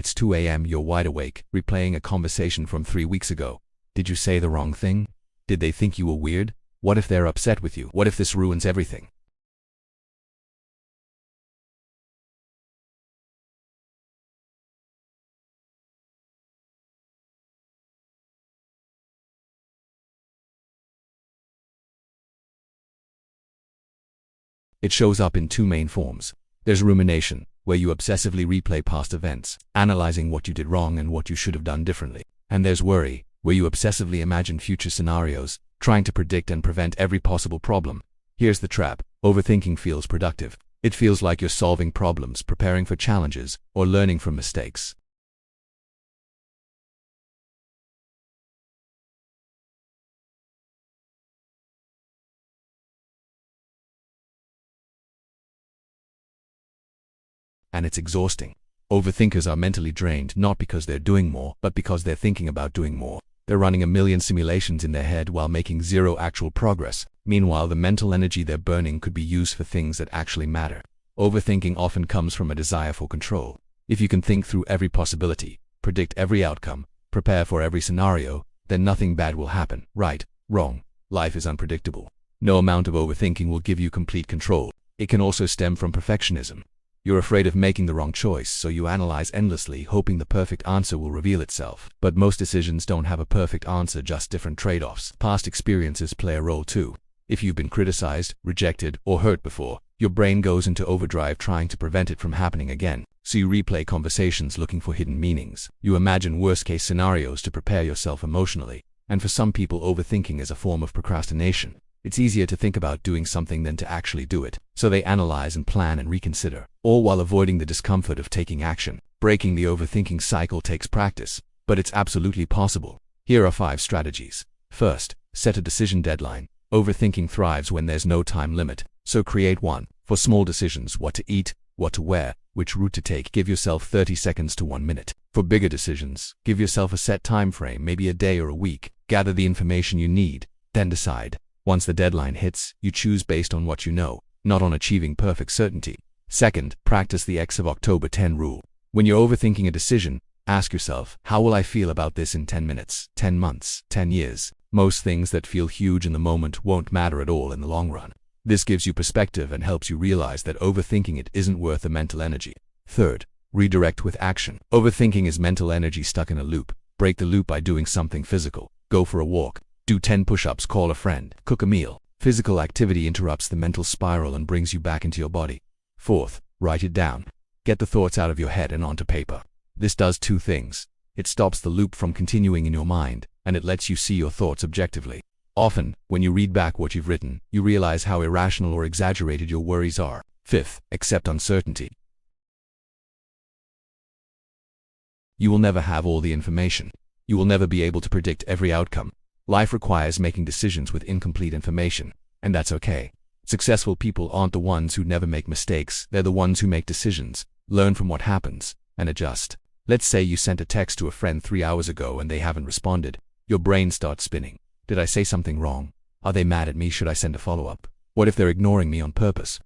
It's 2 a.m., you're wide awake, replaying a conversation from 3 weeks ago. Did you say the wrong thing? Did they think you were weird? What if they're upset with you? What if this ruins everything? It shows up in two main forms. There's rumination, where you obsessively replay past events, analyzing what you did wrong and what you should have done differently. And there's worry, where you obsessively imagine future scenarios, trying to predict and prevent every possible problem. Here's the trap. Overthinking feels productive. It feels like you're solving problems, preparing for challenges, or learning from mistakes. And it's exhausting. Overthinkers are mentally drained not because they're doing more, but because they're thinking about doing more. They're running a million simulations in their head while making zero actual progress. Meanwhile, the mental energy they're burning could be used for things that actually matter. Overthinking often comes from a desire for control. If you can think through every possibility, predict every outcome, prepare for every scenario, then nothing bad will happen. Right, wrong. Life is unpredictable. No amount of overthinking will give you complete control. It can also stem from perfectionism. You're afraid of making the wrong choice, so you analyze endlessly, hoping the perfect answer will reveal itself. But most decisions don't have a perfect answer, just different trade-offs. Past experiences play a role too. If you've been criticized, rejected, or hurt before, your brain goes into overdrive trying to prevent it from happening again. So you replay conversations looking for hidden meanings. You imagine worst-case scenarios to prepare yourself emotionally. And for some people, overthinking is a form of procrastination. It's easier to think about doing something than to actually do it. So they analyze and plan and reconsider, all while avoiding the discomfort of taking action. Breaking the overthinking cycle takes practice, but it's absolutely possible. Here are 5 strategies. First, set a decision deadline. Overthinking thrives when there's no time limit. So create one. For small decisions, what to eat, what to wear, which route to take, give yourself 30 seconds to 1 minute. For bigger decisions, give yourself a set time frame, maybe a day or a week. Gather the information you need, then decide. Once the deadline hits, you choose based on what you know, not on achieving perfect certainty. Second, practice the X of October 10 rule. When you're overthinking a decision, ask yourself, how will I feel about this in 10 minutes, 10 months, 10 years? Most things that feel huge in the moment won't matter at all in the long run. This gives you perspective and helps you realize that overthinking it isn't worth the mental energy. Third, redirect with action. Overthinking is mental energy stuck in a loop. Break the loop by doing something physical. Go for a walk. Do 10 push-ups, call a friend, cook a meal. Physical activity interrupts the mental spiral and brings you back into your body. Fourth, write it down. Get the thoughts out of your head and onto paper. This does 2 things. It stops the loop from continuing in your mind, and it lets you see your thoughts objectively. Often, when you read back what you've written, you realize how irrational or exaggerated your worries are. Fifth, accept uncertainty. You will never have all the information. You will never be able to predict every outcome. Life requires making decisions with incomplete information, and that's okay. Successful people aren't the ones who never make mistakes, they're the ones who make decisions, learn from what happens, and adjust. Let's say you sent a text to a friend 3 hours ago and they haven't responded. Your brain starts spinning. Did I say something wrong? Are they mad at me? Should I send a follow-up? What if they're ignoring me on purpose?